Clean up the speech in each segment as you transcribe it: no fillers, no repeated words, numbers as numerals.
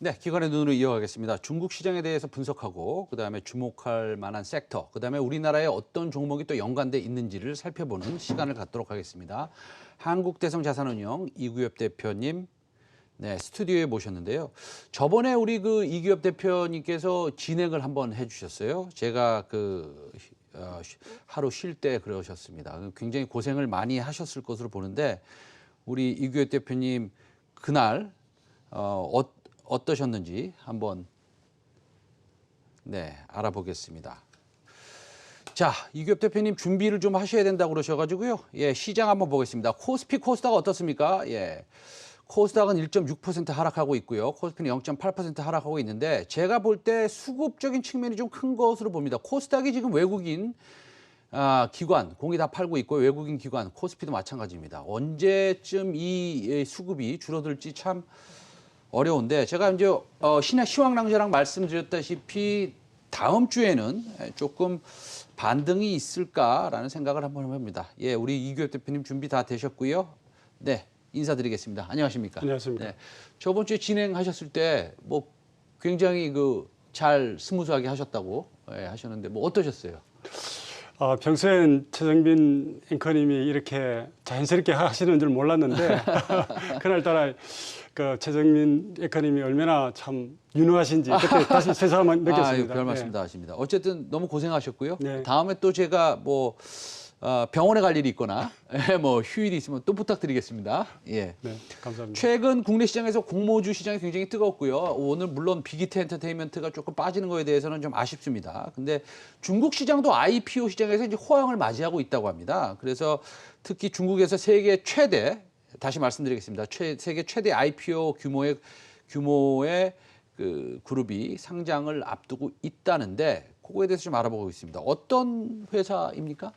네, 기관의 눈으로 이어가겠습니다. 중국 시장에 대해서 분석하고 그다음에 주목할 만한 섹터, 그다음에 우리나라의 어떤 종목이 또 연관돼 있는지를 살펴보는 시간을 갖도록 하겠습니다. 한국대성자산운용 이구엽 대표님, 네, 스튜디오에 모셨는데요. 저번에 우리 그 이구엽 대표님께서 진행을 한번 해주셨어요. 제가 하루 쉴 때 그러셨습니다. 굉장히 고생을 많이 하셨을 것으로 보는데 우리 이구엽 대표님 그날 어떠셨는지 한번 알아보겠습니다. 자, 이규엽 대표님 준비를 좀 하셔야 된다고 그러셔가지고요. 예, 시장 한번 보겠습니다. 코스피 코스닥 어떻습니까? 예, 코스닥은 1.6% 하락하고 있고요. 코스피는 0.8% 하락하고 있는데 제가 볼 때 수급적인 측면이 좀 큰 것으로 봅니다. 코스닥이 지금 외국인 기관, 공이 다 팔고 있고 외국인 기관, 코스피도 마찬가지입니다. 언제쯤 이 수급이 줄어들지 참 어려운데 제가 이제 시황랑저랑 말씀드렸다시피 다음 주에는 조금 반등이 있을까라는 생각을 한번 해봅니다. 예, 우리 이규엽 대표님 준비 다 되셨고요. 네, 인사드리겠습니다. 안녕하십니까? 안녕하십니까? 네, 저번 주에 진행하셨을 때 뭐 굉장히 잘 스무스하게 하셨다고 하셨는데 뭐 어떠셨어요? 평소엔 최정빈 앵커님이 이렇게 자연스럽게 하시는 줄 몰랐는데 그날따라 최정민 앵커님이 얼마나 참 유능하신지 그때 다시 새삼 느꼈습니다. 별 말씀 다 하십니다. 어쨌든 너무 고생하셨고요. 네. 다음에 또 제가 병원에 갈 일이 있거나 휴일이 있으면 또 부탁드리겠습니다. 예. 네, 감사합니다. 최근 국내 시장에서 공모주 시장이 굉장히 뜨겁고요. 오늘 물론 빅히트 엔터테인먼트가 조금 빠지는 거에 대해서는 좀 아쉽습니다. 근데 중국 시장도 IPO 시장에서 이제 호황을 맞이하고 있다고 합니다. 그래서 특히 중국에서 세계 최대, 다시 말씀드리겠습니다. 세계 최대 IPO 규모의 그 그룹이 상장을 앞두고 있다는데 그거에 대해서 좀 알아보고 있습니다. 어떤 회사입니까?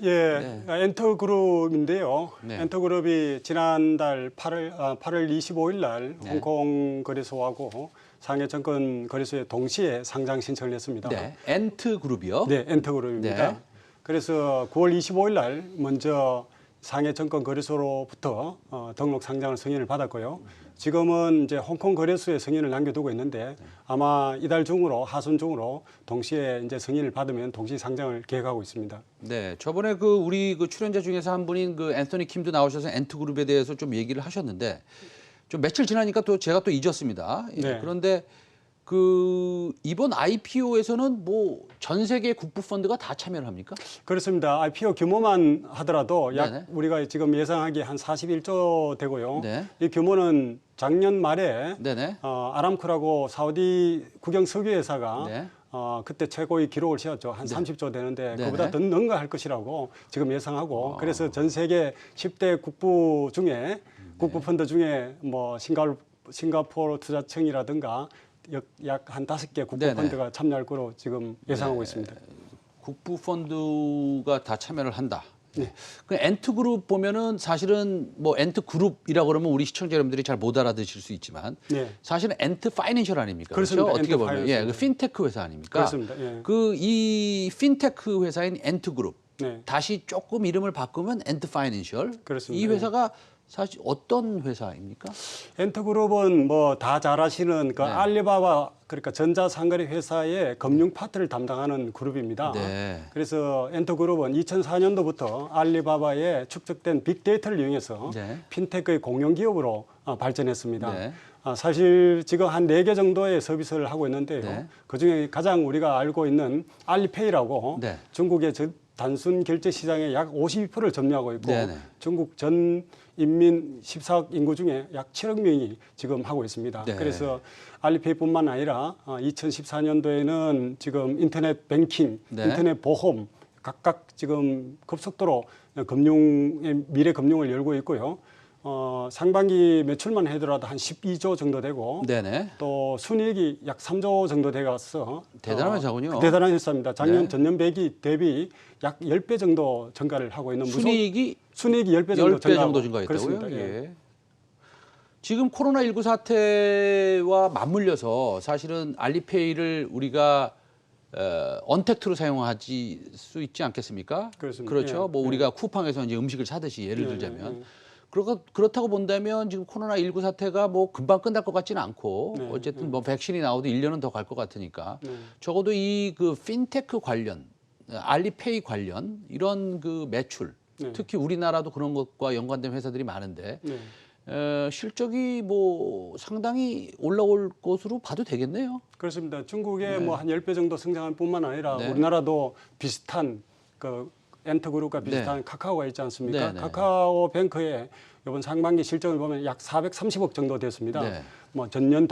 예, 엔터그룹인데요. 네. 엔터그룹이 지난달 8월 25일 날 네. 홍콩 거래소하고 상해증권 거래소에 동시에 상장 신청을 했습니다. 네, 엔트그룹이요. 네, 엔터그룹입니다. 네. 그래서 9월 25일 날 먼저 상해증권 거래소로부터 등록 상장을 승인을 받았고요. 지금은 이제 홍콩 거래소에 승인을 남겨두고 있는데 아마 이달 중으로 하순 중으로 동시에 이제 승인을 받으면 동시 상장을 계획하고 있습니다. 네, 저번에 우리 출연자 중에서 한 분인 앤서니 킴도 나오셔서 엔트그룹에 대해서 좀 얘기를 하셨는데 좀 며칠 지나니까 또 제가 또 잊었습니다. 예, 네. 그런데 이번 IPO에서는 전 세계 국부 펀드가 다 참여를 합니까? 그렇습니다. IPO 규모만 하더라도 네네. 우리가 지금 예상하기에 한 41조 되고요. 네. 이 규모는 작년 말에 네네. 아람코라고 사우디 국영 석유 회사가 네. 그때 최고의 기록을 세웠죠. 한 네. 30조 되는데 네네. 그보다 더 능가할 것이라고 지금 예상하고 그래서 전 세계 10대 국부 중에 국부 펀드 중에 싱가포르 투자청이라든가 약 한 5개 국부 네네. 펀드가 참여할 거로 지금 예상하고 있습니다. 국부 펀드가 다 참여를 한다. 네. 그 엔트그룹 보면은 사실은 엔트그룹이라고 그러면 우리 시청자 여러분들이 잘 못 알아들으실 수 있지만 네. 사실은 엔트 파이낸셜 아닙니까? 그렇습니다. 그렇죠? 어떻게 엔트 보면 파이낸셜. 핀테크 회사 아닙니까? 그렇습니다. 예. 이 핀테크 회사인 엔트그룹 네. 다시 조금 이름을 바꾸면 엔트 파이낸셜. 그렇습니다. 이 회사가 사실 어떤 회사입니까? 엔터그룹은 다 잘 아시는 네. 알리바바 그러니까 전자상거래 회사의 금융 파트를 담당하는 그룹입니다. 네. 그래서 엔터그룹은 2004년도부터 알리바바에 축적된 빅데이터를 이용해서 네. 핀테크의 공용 기업으로 발전했습니다. 네. 사실 지금 한 4개 정도의 서비스를 하고 있는데요. 네. 그중에 가장 우리가 알고 있는 알리페이라고 네. 중국의 단순 결제 시장의 약 52%를 점유하고 있고 네네. 중국 전 인민 14억 인구 중에 약 7억 명이 지금 하고 있습니다. 네. 그래서 알리페이뿐만 아니라 2014년도에는 지금 인터넷 뱅킹, 네. 인터넷 보험 각각 지금 급속도로 미래 금융을 열고 있고요. 상반기 매출만 해더라도 한 12조 정도 되고 네네. 또 순이익이 약 3조 정도 돼가서 대단한 회사군요. 대단한 회사입니다. 작년 네. 전년 대비 약 10배 정도 증가를 하고 있는 순이익이 10배 정도 10배 정도 증가했다고요? 그렇습니다. 예. 예. 지금 코로나19 사태와 맞물려서 사실은 알리페이를 우리가 언택트로 사용하지 수 있지 않겠습니까? 그렇습니다. 그렇죠. 예. 우리가 쿠팡에서 이제 음식을 사듯이 예를 예, 들자면. 예. 그렇다고 본다면 지금 코로나19 사태가 뭐 금방 끝날 것 같지는 않고 네, 어쨌든 뭐 백신이 나오도 1년은 더 갈 것 같으니까 네. 적어도 이 그 핀테크 관련, 알리페이 관련 이런 그 매출, 네. 특히 우리나라도 그런 것과 연관된 회사들이 많은데 네. 실적이 뭐 상당히 올라올 것으로 봐도 되겠네요. 그렇습니다. 중국에 뭐 한 10배 정도 성장할 뿐만 아니라 네. 우리나라도 비슷한 그 엔터그룹과 비슷한 네. 카카오가 있지 않습니까? 네, 네. 카카오뱅크의 이번 상반기 실적을 보면 약 430억 정도 됐습니다. 네. 뭐 전년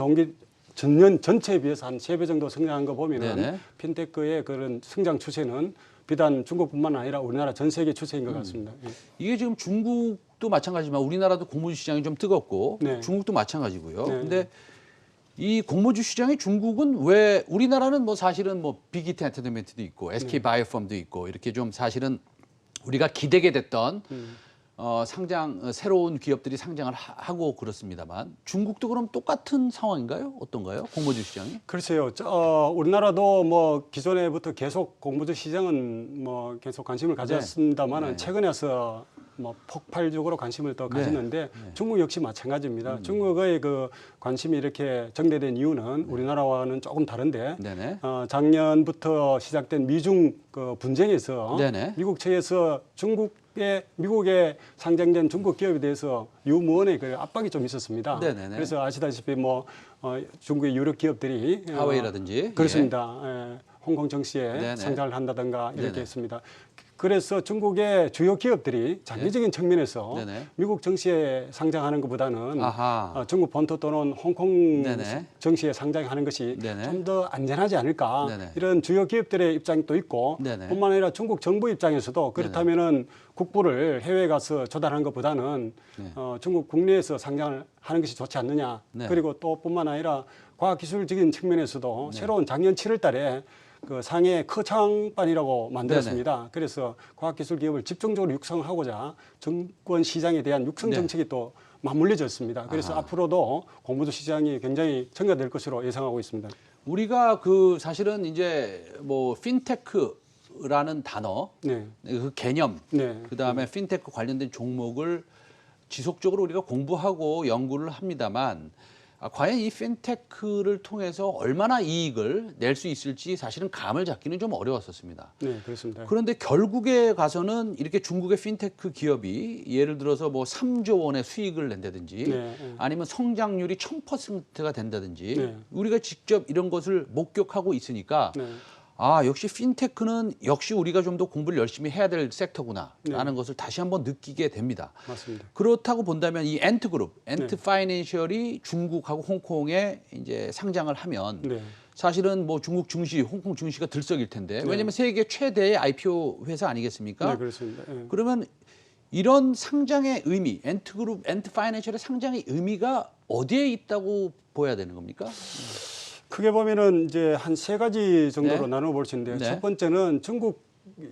전체에 비해서 한 3배 정도 성장한 거 보면은 네, 네. 핀테크의 그런 성장 추세는 비단 중국뿐만 아니라 우리나라 전 세계 추세인 것 같습니다. 예. 이게 지금 중국도 마찬가지지만 우리나라도 공모주 시장이 좀 뜨겁고 네. 중국도 마찬가지고요. 네. 근데 이 공모주 시장이 중국은 왜 우리나라는 뭐 사실은 뭐 빅히트 엔터테인먼트도 있고 SK 바이오팜도 있고 이렇게 좀 사실은 우리가 기대게 됐던 새로운 기업들이 상장을 하고 그렇습니다만 중국도 그럼 똑같은 상황인가요? 어떤가요? 공모주 시장이? 글쎄요. 우리나라도 뭐 기존에부터 계속 공모주 시장은 뭐 계속 관심을 가졌습니다만은 네. 최근에서 뭐 폭발적으로 관심을 더 가졌는데 중국 역시 마찬가지입니다. 음. 중국의 그 관심이 이렇게 정대된 이유는 우리나라와는 조금 다른데 네네. 작년부터 시작된 미중 그 분쟁에서 네네. 미국 측에서 미국에 상장된 중국 기업에 대해서 유무원의 그 압박이 좀 있었습니다. 네네네. 그래서 아시다시피 뭐 중국의 유력 기업들이 하웨이라든지 그렇습니다. 홍콩 증시에 네네. 상장을 한다든가 이렇게 네네. 했습니다. 그래서 중국의 주요 기업들이 장기적인 측면에서 네네. 미국 증시에 상장하는 것보다는 아하. 중국 본토 또는 홍콩 네네. 증시에 상장하는 것이 네네. 좀 더 안전하지 않을까 네네. 이런 주요 기업들의 입장도 있고 네네. 뿐만 아니라 중국 정부 입장에서도 그렇다면은 국부를 해외에 가서 조달하는 것보다는 네. 중국 국내에서 상장을 하는 것이 좋지 않느냐. 네. 그리고 또 뿐만 아니라 과학기술적인 측면에서도 네. 새로운 작년 7월 달에 그 상해 커창반이라고 만들었습니다. 그래서 과학기술 기업을 집중적으로 육성하고자 증권 시장에 대한 육성 네. 정책이 또 맞물려져 있습니다. 그래서 아하. 앞으로도 공모주 시장이 굉장히 증가될 것으로 예상하고 있습니다. 우리가 그 사실은 이제 뭐 핀테크라는 단어, 네. 그 개념, 네. 그다음에 핀테크 관련된 종목을 지속적으로 우리가 공부하고 연구를 합니다만 과연 이 핀테크를 통해서 얼마나 이익을 낼 수 있을지 사실은 감을 잡기는 좀 어려웠었습니다. 네, 그렇습니다. 그런데 결국에 가서는 이렇게 중국의 핀테크 기업이 예를 들어서 뭐 3조 원의 수익을 낸다든지 네. 아니면 성장률이 1000%가 된다든지 네. 우리가 직접 이런 것을 목격하고 있으니까 네. 역시 핀테크는 역시 우리가 좀 더 공부를 열심히 해야 될 섹터구나라는 네. 것을 다시 한번 느끼게 됩니다. 맞습니다. 그렇다고 본다면 이 엔트그룹, 엔트 네. 파이낸셜이 중국하고 홍콩에 이제 상장을 하면 네. 사실은 뭐 중국 증시, 홍콩 증시가 들썩일 텐데 네. 왜냐하면 세계 최대의 IPO 회사 아니겠습니까? 네, 그렇습니다. 네. 그러면 이런 상장의 의미, 엔트그룹, 엔트 파이낸셜의 상장의 의미가 어디에 있다고 보여야 되는 겁니까? 크게 보면은 이제 한 세 가지 정도로 네. 나눠볼 수 있는데 네. 첫 번째는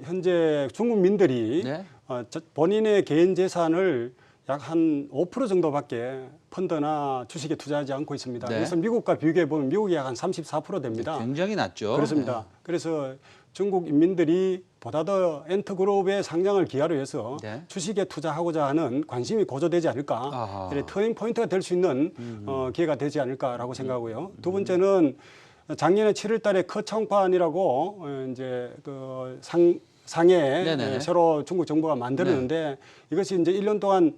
현재 중국민들이 네. 본인의 개인 재산을 약 한 5% 정도밖에 펀드나 주식에 투자하지 않고 있습니다. 네. 그래서 미국과 비교해 보면 미국이 약 한 34% 됩니다. 굉장히 낮죠. 그렇습니다. 그래서 중국 인민들이 보다 더 엔터그룹의 상장을 기하로 해서 네. 주식에 투자하고자 하는 관심이 고조되지 않을까. 아하. 이런 터닝 포인트가 될 수 있는 기회가 되지 않을까라고 생각하고요. 두 번째는 작년에 7월 달에 커청판이라고 이제 그 상해 네네네. 새로 중국 정부가 만들었는데 이것이 이제 1년 동안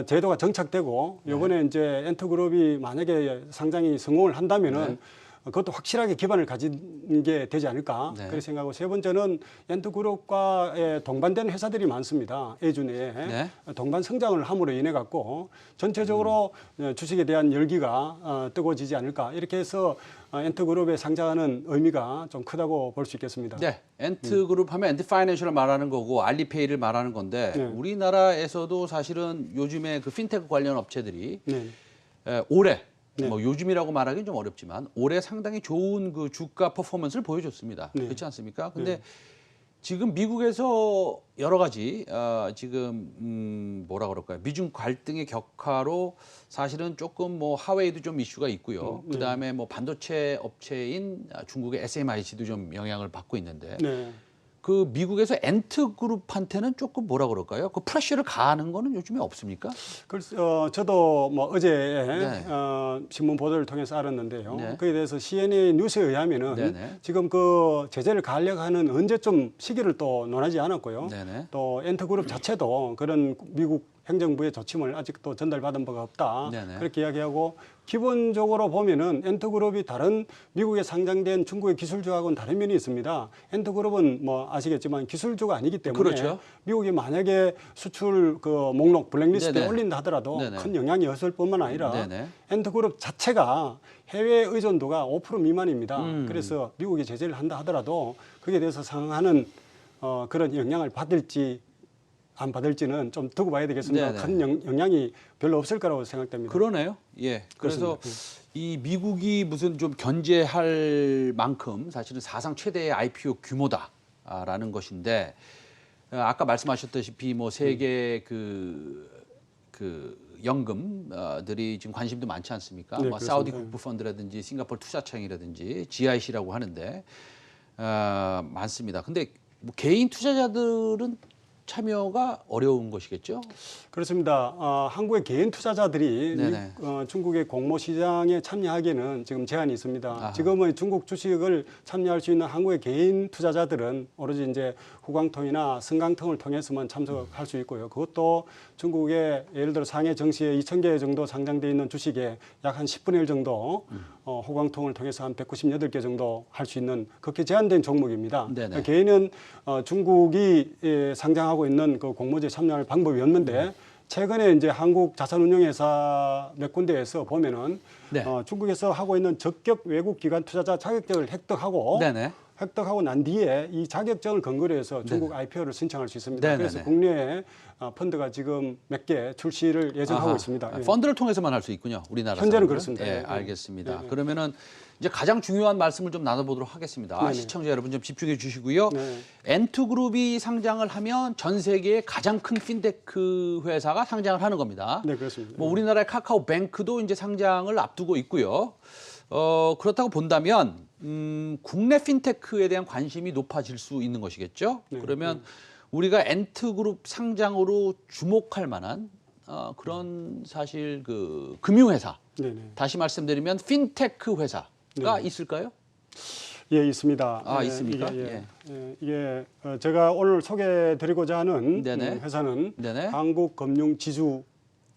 제도가 정착되고 이번에 이제 엔터그룹이 만약에 상장이 성공을 한다면은 그것도 확실하게 기반을 가진 게 되지 않을까 네. 그렇게 생각하고 세 번째는 엔터그룹과 동반된 회사들이 많습니다. A주내에 네. 동반 성장을 함으로 인해 갖고 전체적으로 주식에 대한 열기가 뜨거워지지 않을까 이렇게 해서 엔터그룹에 상장하는 의미가 좀 크다고 볼 수 있겠습니다. 네, 엔트그룹 하면 엔트 파이낸셜을 말하는 거고 알리페이를 말하는 건데 네. 우리나라에서도 사실은 요즘에 그 핀테크 관련 업체들이 네. 올해 네. 뭐 요즘이라고 말하기는 좀 어렵지만 올해 상당히 좋은 그 주가 퍼포먼스를 보여줬습니다. 네. 그렇지 않습니까? 근데 지금 미국에서 여러 가지 지금 뭐라 그럴까요? 미중 갈등의 격화로 사실은 조금 뭐 하웨이도 좀 이슈가 있고요. 그다음에 뭐 반도체 업체인 중국의 SMIC도 좀 영향을 받고 있는데 네. 그 미국에서 엔트그룹한테는 조금 뭐라 그럴까요? 그 프레셔를 가하는 거는 요즘에 없습니까? 그래서 저도 뭐 어제 네. 신문 보도를 통해서 알았는데요. 네. 그에 대해서 CNN 뉴스에 의하면은 네네. 지금 그 제재를 가하려고 하는 언제쯤 시기를 또 논하지 않았고요. 네네. 또 엔터그룹 자체도 그런 미국 행정부의 조침을 아직도 전달받은 바가 없다. 네네. 그렇게 이야기하고 기본적으로 보면은 엔터그룹이 다른 미국에 상장된 중국의 기술주하고는 다른 면이 있습니다. 엔터그룹은 뭐 아시겠지만 기술주가 아니기 때문에 그렇죠. 미국이 만약에 수출 그 목록 블랙리스트에 네네. 올린다 하더라도 네네. 큰 영향이 없을 뿐만 아니라 네네. 엔터그룹 자체가 해외 의존도가 5% 미만입니다. 음. 그래서 미국이 제재를 한다 하더라도 거기에 대해서 상응하는 그런 영향을 받을지 안 받을지는 좀 두고 봐야 되겠습니다. 네네. 큰 영향이 별로 없을 거라고 생각됩니다. 그러네요. 예. 그래서 이 미국이 무슨 좀 견제할 만큼 사실은 사상 최대의 IPO 규모다라는 것인데 아까 말씀하셨다시피 뭐 세계 그 연금들이 지금 관심도 많지 않습니까? 네, 뭐 그렇습니다. 사우디 국부펀드라든지 싱가포르 투자청이라든지 GIC라고 하는데 많습니다. 근데 뭐 개인 투자자들은 참여가 어려운 것이겠죠? 그렇습니다. 한국의 개인 투자자들이 네네. 중국의 공모 시장에 참여하기에는 지금 제한이 있습니다. 아하. 지금은 중국 주식을 참여할 수 있는 한국의 개인 투자자들은 오로지 이제 후광통이나 승강통을 통해서만 참석할 수 있고요. 그것도 중국의 예를 들어 상해 정시에 2,000개 정도 상장돼 있는 주식에 약 한 10분의 1 정도 후광통을 통해서 한 198개 정도 할 수 있는 그렇게 제한된 종목입니다. 네네. 개인은 중국이 상장하고 있는 그 공모주에 참여할 방법이 없는데 최근에 이제 한국 자산운용회사 몇 군데에서 보면은 네. 중국에서 하고 있는 적격 외국 기관 투자자 자격증을 네네. 획득하고 난 뒤에 이 자격증을 근거로 해서 중국 IPO를 신청할 수 있습니다. 네네네. 그래서 국내에 펀드가 지금 몇 개 출시를 예정하고 아하. 있습니다. 예. 펀드를 통해서만 할 수 있구나. 우리나라 현재는 사람들은. 그렇습니다. 예, 예. 알겠습니다. 예. 그러면은 이제 가장 중요한 말씀을 좀 나눠보도록 하겠습니다. 네네. 시청자 여러분 좀 집중해 주시고요. 네. 엔투그룹이 상장을 하면 전 세계의 가장 큰 핀테크 회사가 상장을 하는 겁니다. 네, 그렇습니다. 뭐 우리나라의 카카오뱅크도 이제 상장을 앞두고 있고요. 그렇다고 본다면 국내 핀테크에 대한 관심이 높아질 수 있는 것이겠죠. 네, 그러면 우리가 엔트그룹 상장으로 주목할 만한 그런 사실 그 금융회사, 네네. 다시 말씀드리면 핀테크 회사가 있을까요? 예, 있습니다. 아, 예, 있습니까? 이게 제가 오늘 소개드리고자 하는 네네. 회사는 네네.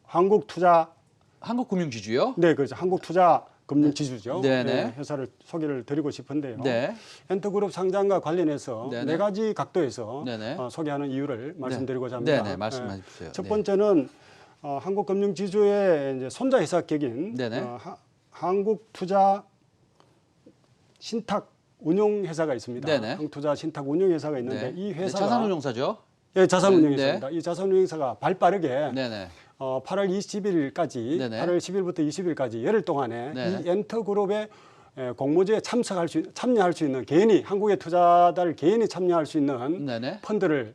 한국투자 한국금융지주요. 네, 그렇죠. 한국투자금융지주죠. 네네. 예, 회사를 소개를 드리고 싶은데요. 네. 엔터그룹 상장과 관련해서 네네. 네 가지 각도에서 네네. 소개하는 이유를 말씀드리고자 합니다. 네네, 말씀해 주세요. 첫 네. 번째는 한국금융지주의 이제 손자 회사 격인 네네. 한국투자 신탁 운용회사가 있습니다. 네네. 한국투자 신탁 운용회사가 있는데 네. 이 네, 회사가 자산운용사죠. 예, 자산운용회사입니다. 이 자산운용회사가 발빠르게 네네. 8월 20일까지 네네. 8월 10일부터 20일까지 열흘 동안에 네네. 이 엔터그룹의 공모주에 참여할 수 있는 개인이 한국의 투자자를 개인이 참여할 수 있는 네네. 펀드를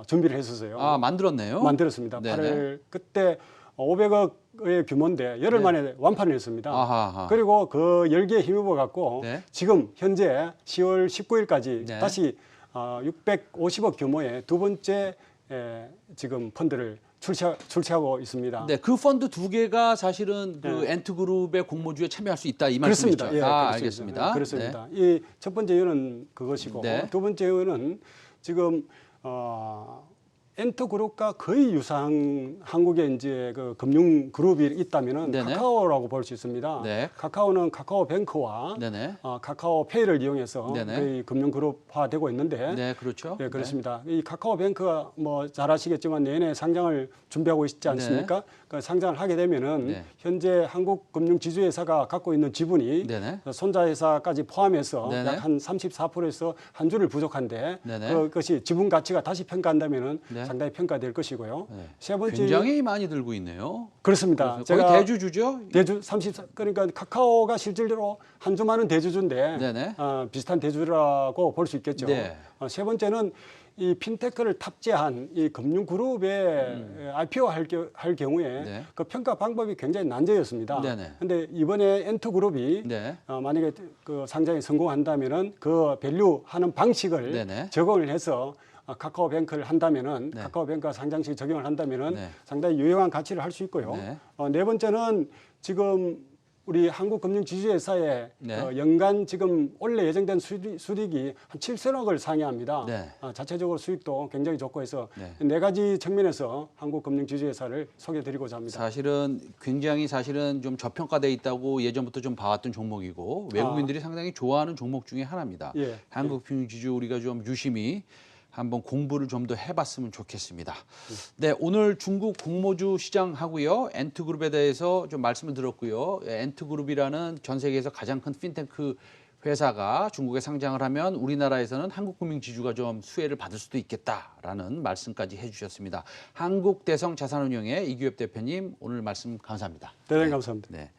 준비를 했었어요. 아, 만들었네요. 만들었습니다. 네네. 8월 그때 500억의 규모인데 열흘 만에 완판을 했습니다. 아하하. 그리고 그 열기에 힘입어 갖고 네. 지금 현재 10월 19일까지 네. 다시 650억 규모의 두 번째 지금 펀드를 출시하고 있습니다. 네, 그 펀드 두 개가 사실은 그 네. 엔트그룹의 공모주에 참여할 수 있다 이 말씀이죠. 그렇습니다. 예, 아, 그렇습니다. 알겠습니다. 네, 그렇습니다. 이 첫 번째 이유는 그것이고 네. 두 번째 이유는 지금 엔터그룹과 거의 유사한 한국의 이제 그 금융 그룹이 있다면은 네네. 카카오라고 볼 수 있습니다. 네. 카카오는 카카오뱅크와 네네. 카카오페이를 이용해서 네네. 거의 금융 그룹화되고 있는데 네, 그렇죠. 네, 그렇습니다. 이 카카오뱅크가 뭐 잘 아시겠지만 내년에 상장을 준비하고 있지 않습니까? 그 상장을 하게 되면은 네. 현재 한국금융지주회사가 갖고 있는 지분이 네네. 손자회사까지 포함해서 네네. 약 한 34%에서 한 줄을 부족한데 네네. 그것이 지분 가치가 다시 평가한다면은 네. 네. 상당히 평가될 것이고요. 네. 세 번째 굉장히 많이 들고 있네요. 그렇습니다. 거의 제가 대주주죠? 대주 30 그러니까 카카오가 실질적으로 한 주만은 대주주인데 네네. 비슷한 대주라고 볼 수 있겠죠. 네. 세 번째는 이 핀테크를 탑재한 이 금융 그룹에 IPO 할 경우에 네. 그 평가 방법이 굉장히 난제였습니다. 네네. 그런데 이번에 엔투 그룹이 네. 만약에 그 상장에 성공한다면은 그 밸류하는 방식을 네네. 적용을 해서 카카오뱅크를 한다면은 네. 카카오뱅크가 상장시 적용을 한다면은 네. 상당히 유용한 가치를 할 수 있고요. 네. 네 번째는 지금 우리 한국금융지주회사의 네. 연간 지금 원래 예정된 수익이 한 7천억을 상회합니다. 네. 자체적으로 수익도 굉장히 좋고 해서 네. 네 가지 측면에서 한국금융지주회사를 소개해드리고자 합니다. 사실은 굉장히 좀 저평가돼 있다고 예전부터 좀 봐왔던 종목이고 외국인들이 상당히 좋아하는 종목 중에 하나입니다. 예. 한국금융지주 우리가 좀 유심히 한번 공부를 좀 더 해봤으면 좋겠습니다. 네, 오늘 중국 공모주 시장 하고요. 엔트그룹에 대해서 좀 말씀을 들었고요. 엔트그룹이라는 전 세계에서 가장 큰 핀테크 회사가 중국에 상장을 하면 우리나라에서는 한국금융지주가 좀 수혜를 받을 수도 있겠다라는 말씀까지 해주셨습니다. 한국대성자산운용의 이규엽 대표님 오늘 말씀 감사합니다. 대단히 감사합니다. 네.